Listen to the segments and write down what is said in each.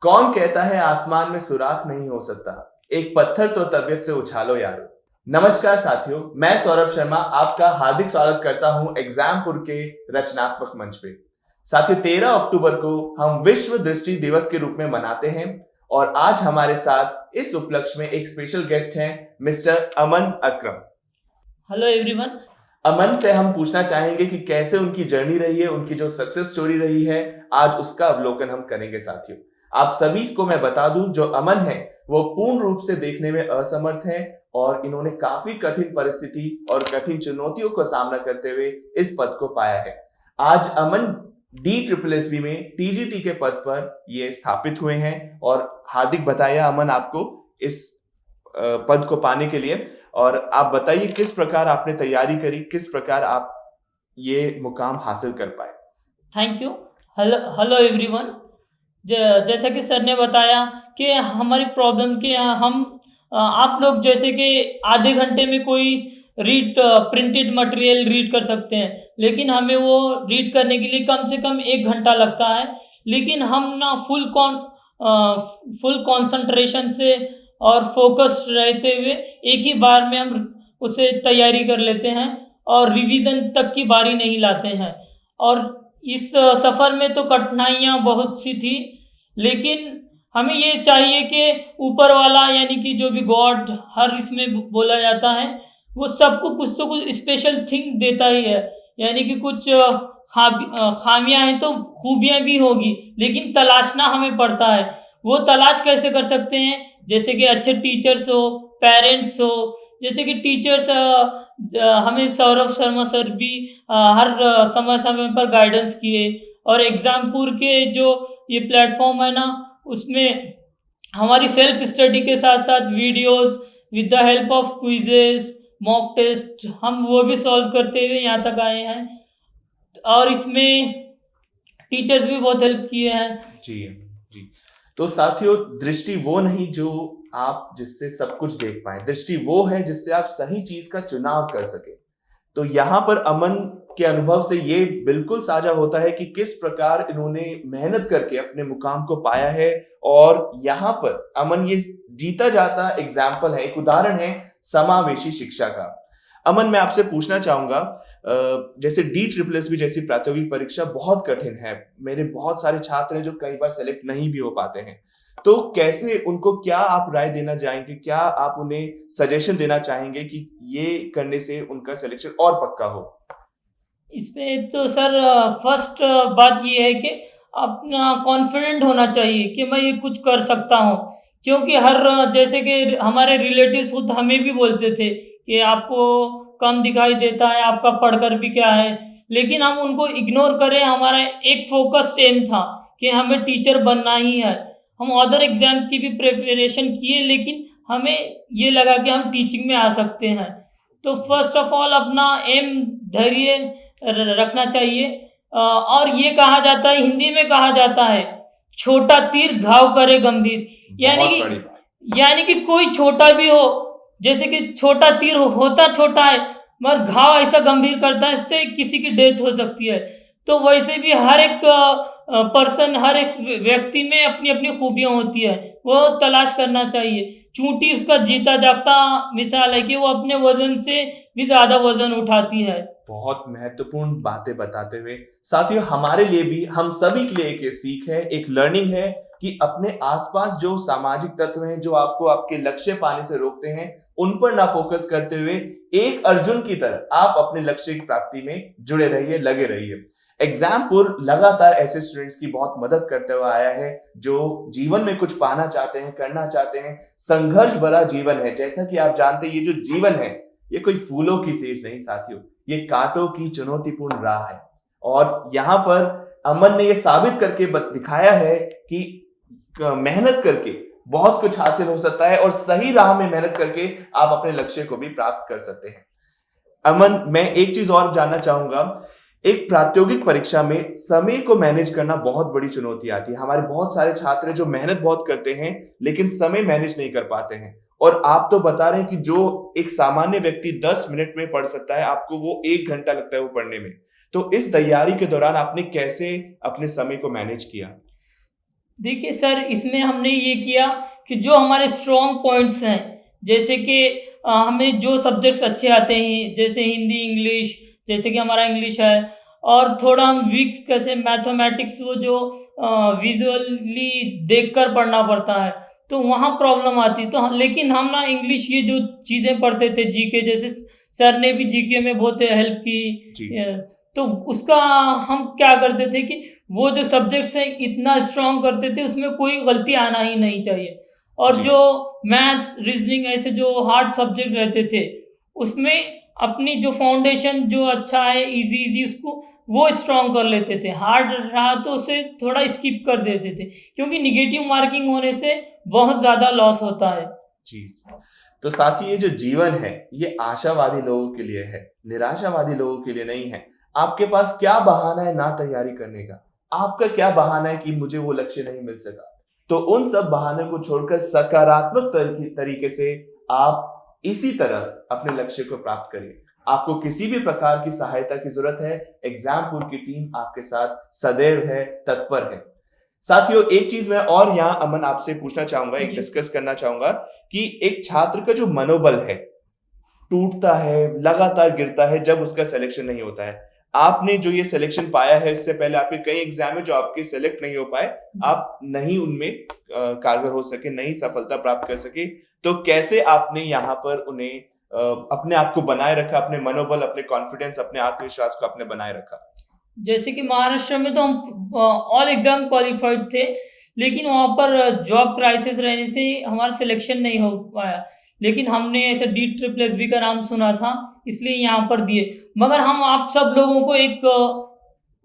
कौन कहता है आसमान में सुराख नहीं हो सकता, एक पत्थर तो तबीयत से उछालो यारो। नमस्कार साथियों, मैं सौरभ शर्मा आपका हार्दिक स्वागत करता हूं एग्जामपुर के रचनात्मक मंच पे। साथियों, 13 अक्टूबर को हम विश्व दृष्टि दिवस के रूप में मनाते हैं और आज हमारे साथ इस उपलक्ष्य में एक स्पेशल गेस्ट हैं mister Aman Akram. Hello everyone. Aman से हम पूछना चाहेंगे कि कैसे उनकी जर्नी रही है, उनकी जो सक्सेस स्टोरी रही है, आज उसका अवलोकन हम करेंगे। साथियों, आप सभी को मैं बता दूं, जो अमन है वो पूर्ण रूप से देखने में असमर्थ हैं और इन्होंने काफी कठिन परिस्थिति और कठिन चुनौतियों का सामना करते हुए इस पद को पाया है। आज अमन DSSB में TGT के पद पर ये स्थापित हुए हैं और हार्दिक बधाई अमन आपको इस पद को पाने के लिए। और आप बताइए किस प्रकार आपने तैयारी करी, किस प्रकार आप ये मुकाम हासिल कर पाए। Thank you. Hello everyone. जैसा कि सर ने बताया कि हमारी प्रॉब्लम कि हम आप लोग जैसे कि आधे घंटे में कोई प्रिंटेड मटेरियल रीड कर सकते हैं, लेकिन हमें वो रीड करने के लिए कम से कम 1 घंटा लगता है। लेकिन हम ना फुल कंसंट्रेशन से और फोकस रहते हुए एक ही बार में हम उसे तैयारी कर लेते हैं और रिवीजन तक की बारी नहीं लाते हैं। और इस सफ़र में तो कठिनाइयाँ बहुत सी थी, लेकिन हमें ये चाहिए कि ऊपर वाला यानी कि जो भी गॉड हर इसमें बोला जाता है, वो सबको कुछ तो कुछ स्पेशल थिंग देता ही है। यानी कि कुछ खामियां हैं तो खूबियां भी होगी, लेकिन तलाशना हमें पड़ता है। वो तलाश कैसे कर सकते हैं? जैसे कि अच्छे टीचर्स हो, पेरेंट्स हो। जैसे कि टीचर्स हमें सौरभ शर्मा सर भी हर समय समय पर गाइडेंस किए। और एग्जामपुर के जो ये प्लेटफॉर्म है ना, उसमें हमारी सेल्फ स्टडी के साथ साथ videos with the help of quizzes, mock test, हम वो भी सॉल्व करते हुए यहाँ तक आए हैं। और इसमें टीचर्स भी बहुत हेल्प किए हैं। जी जी। तो साथियों, दृष्टि वो नहीं जो आप जिससे सब कुछ देख पाए, दृष्टि वो है जिससे आप सही चीज का चुनाव कर सके। तो यहाँ पर अमन के अनुभव से ये बिल्कुल साझा होता है कि किस प्रकार इन्होंने मेहनत करके अपने मुकाम को पाया है। और यहाँ पर अमन ये जीता जाता एग्जाम्पल है, एक उदाहरण है समावेशी शिक्षा का। अमन, मैं आपसे पूछना चाहूंगा, जैसे DSSB जैसी प्रायोगिक परीक्षा बहुत कठिन है, मेरे बहुत सारे छात्र हैं जो कई बार सेलेक्ट नहीं भी हो पाते हैं, तो कैसे उनको क्या आप राय देना चाहेंगे, क्या आप उन्हें सजेशन देना चाहेंगे कि ये करने से उनका सिलेक्शन और पक्का हो? इसमें तो सर फर्स्ट बात ये है कि अपना कॉन्फिडेंट होना चाहिए कि मैं ये कुछ कर सकता हूँ। क्योंकि जैसे कि हमारे रिलेटिव्स खुद हमें भी बोलते थे कि आपको कम दिखाई देता है, आपका पढ़कर भी क्या है। लेकिन हम उनको इग्नोर करें, हमारा एक फोकस्ड एम था कि हमें टीचर बनना ही है। हम अदर एग्जाम्स की भी प्रिपरेशन किए, लेकिन हमें ये लगा कि हम टीचिंग में आ सकते हैं। तो फर्स्ट ऑफ ऑल अपना एम धैर्य रखना चाहिए। और ये कहा जाता है, हिंदी में कहा जाता है, छोटा तीर घाव करे गंभीर। यानी कि कोई छोटा भी हो, जैसे कि छोटा तीर होता छोटा है मगर घाव ऐसा गंभीर करता है, इससे किसी की डेथ हो सकती है। तो वैसे भी हर एक पर्सन, हर एक व्यक्ति में अपनी अपनी खूबियाँ होती है, वो तलाश करना चाहिए। चूंटी उसका जीता जागता मिसाल है कि वो अपने वजन से भी ज्यादा वजन उठाती है। बहुत महत्वपूर्ण बातें बताते हुए साथियों, हमारे लिए भी, हम सभी के लिए एक सीख है, एक लर्निंग है कि अपने आसपास जो सामाजिक तत्व हैं जो आपको आपके लक्ष्य पाने से रोकते हैं, उन पर ना फोकस करते हुए एक अर्जुन की तरह आप अपने लक्ष्य की प्राप्ति में जुड़े रहिए, लगे रहिए। एग्जामपुर लगातार ऐसे स्टूडेंट्स की बहुत मदद करते हुए आया है जो जीवन में कुछ पाना चाहते हैं, करना चाहते हैं। संघर्ष भरा जीवन है, जैसा कि आप जानते हैं, ये जो जीवन है ये कोई फूलों की सेज नहीं साथियों, ये कांटों की चुनौतीपूर्ण राह है। और यहाँ पर अमन ने ये साबित करके दिखाया है कि मेहनत करके बहुत कुछ हासिल हो सकता है और सही राह में मेहनत करके आप अपने लक्ष्य को भी प्राप्त कर सकते हैं। अमन, मैं एक चीज और जानना चाहूंगा, एक प्रायोगिक परीक्षा में समय को मैनेज करना बहुत बड़ी चुनौती आती है। हमारे बहुत सारे छात्र जो मेहनत बहुत करते हैं लेकिन समय मैनेज नहीं कर पाते हैं, और आप तो बता रहे हैं कि जो एक सामान्य व्यक्ति 10 मिनट में पढ़ सकता है, आपको वो 1 घंटा लगता है वो पढ़ने में। तो इस तैयारी के दौरान आपने कैसे अपने समय को मैनेज किया? देखिए सर, इसमें हमने ये किया कि जो हमारे स्ट्रॉन्ग पॉइंट्स हैं, जैसे कि हमें जो सब्जेक्ट्स अच्छे आते हैं, जैसे हिंदी, इंग्लिश, जैसे कि हमारा इंग्लिश है, और थोड़ा हम वीक कैसे मैथमेटिक्स, वो जो विजुअली देखकर पढ़ना पड़ता है, तो वहाँ प्रॉब्लम आती। तो लेकिन हम ना इंग्लिश, ये जो चीज़ें पढ़ते थे, जीके, जैसे सर ने भी जीके में बहुत हेल्प जी। की, तो उसका हम क्या करते थे कि वो जो सब्जेक्ट्स हैं इतना स्ट्रॉन्ग करते थे, उसमें कोई गलती आना ही नहीं चाहिए। और जी। जो मैथ्स, रीजनिंग, ऐसे जो हार्ड सब्जेक्ट रहते थे, उसमें अपनी जो फाउंडेशन जो अच्छा है, इजी उसको वो स्ट्रॉन्ग कर लेते थे। हार्ड रहा तो उसे थोड़ा स्किप कर देते थे, क्योंकि निगेटिव मार्किंग होने से बहुत ज़्यादा लॉस होता है। जी। तो साथी, ये जो जीवन है ये आशावादी लोगों के लिए है, निराशावादी लोगों के लिए नहीं है। आपके पास क्या बहाना है ना तैयारी करने का? आपका क्या बहाना है कि मुझे वो लक्ष्य नहीं मिल सका? तो उन सब बहाने को छोड़कर सकारात्मक तरीके से आप इसी तरह अपने लक्ष्य को प्राप्त करिए। आपको किसी भी प्रकार की सहायता की जरूरत है, एग्जामपुर की टीम आपके साथ सदैव है, तत्पर है। साथियों, एक चीज मैं और यहाँ अमन आपसे पूछना चाहूंगा, एक डिस्कस करना चाहूंगा कि एक छात्र का जो मनोबल है टूटता है, लगातार गिरता है जब उसका सिलेक्शन नहीं होता है। आपने जो ये सिलेक्शन पाया है, इससे पहले आपके कई एग्जाम है जो आपके सिलेक्ट नहीं हो पाए, आप नहीं उनमें कारगर हो सके, नहीं सफलता प्राप्त कर सके, तो कैसे आपने यहाँ पर उन्हें अपने आप को बनाए रखा, अपने मनोबल, अपने कॉन्फिडेंस, अपने आत्मविश्वास को आपने बनाए रखा? जैसे कि महाराष्ट्र में तो हम ऑल एग्जाम क्वालिफाइड थे, लेकिन वहाँ पर जॉब क्राइसिस रहने से हमारा सिलेक्शन नहीं हो पाया। लेकिन हमने ऐसे DSSB का नाम सुना था, इसलिए यहाँ पर दिए। मगर हम आप सब लोगों को एक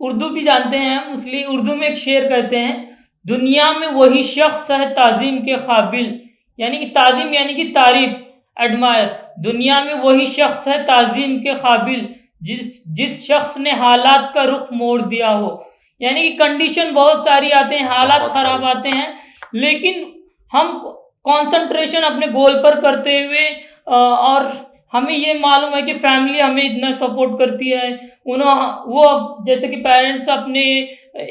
उर्दू भी जानते हैं हम, इसलिए उर्दू में एक शेर कहते हैं, दुनिया में वही शख्स है ताज़ीम के काबिल, यानी कि ताज़ीम यानी कि तारीफ, एडमायर। दुनिया में वही शख्स है ताज़ीम के काबिल जिस शख्स ने हालात का रुख मोड़ दिया हो। यानी कि कंडीशन बहुत सारी आते हैं, हालात खराब आते हैं, लेकिन हम कंसंट्रेशन अपने गोल पर करते हुए, और हमें ये मालूम है कि फैमिली हमें इतना सपोर्ट करती है, वो जैसे कि पेरेंट्स अपने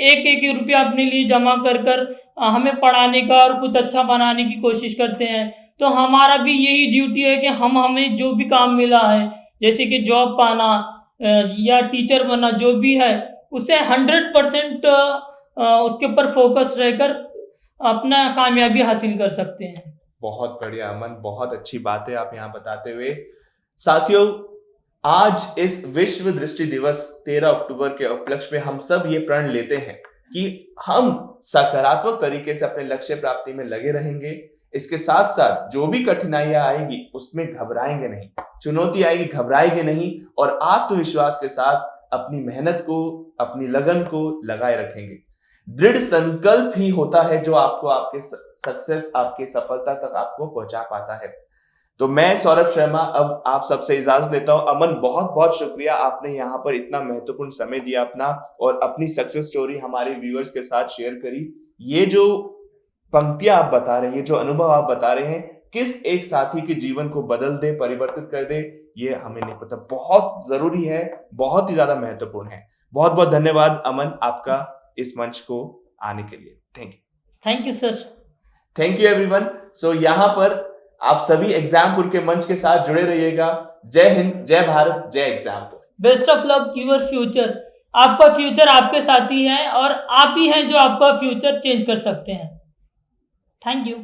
एक रुपया अपने लिए जमा कर हमें पढ़ाने का और कुछ अच्छा बनाने की कोशिश करते हैं। तो हमारा भी यही ड्यूटी है कि हमें जो भी काम मिला है, जैसे कि जॉब पाना या टीचर बनना, जो भी है उसे 100% उसके ऊपर फोकस रहकर अपना कामयाबी हासिल कर सकते हैं। बहुत बढ़िया अमन, बहुत अच्छी बात है आप यहाँ बताते हुए। साथियों, आज इस विश्व दृष्टि दिवस 13 अक्टूबर के उपलक्ष्य में हम सब ये प्रण लेते हैं कि हम सकारात्मक तरीके से अपने लक्ष्य प्राप्ति में लगे रहेंगे। इसके साथ साथ जो भी कठिनाइयां आएंगी उसमें घबराएंगे नहीं, चुनौती आएगी घबराएंगे नहीं, और आत्मविश्वास के साथ अपनी मेहनत को, अपनी लगन को लगाए रखेंगे। दृढ़ संकल्प ही होता है जो आपको आपके सक्सेस, आपके सफलता तक आपको पहुंचा पाता है। तो मैं सौरभ शर्मा अब आप सबसे इजाजत लेता हूं। अमन, बहुत बहुत शुक्रिया, आपने यहाँ पर इतना महत्वपूर्ण समय दिया अपना, और अपनी सक्सेस स्टोरी हमारे व्यूअर्स के साथ शेयर करी। ये जो पंक्तियां आप बता रहे हैं, ये जो अनुभव आप बता रहे हैं, किस एक साथी के जीवन को बदल दे, परिवर्तित कर दे, ये हमें नहीं पता। बहुत जरूरी है, बहुत ही ज्यादा महत्वपूर्ण है। बहुत बहुत धन्यवाद अमन, आपका इस मंच को आने के लिए। Thank you sir. Thank you everyone. So यहाँ पर आप सभी एग्जामपुर के मंच के साथ जुड़े रहिएगा। जय हिंद, जय भारत, जय Exampur. Best of luck your future. आपका फ्यूचर आपके साथ ही है, और आप ही हैं जो आपका फ्यूचर चेंज कर सकते हैं। Thank you.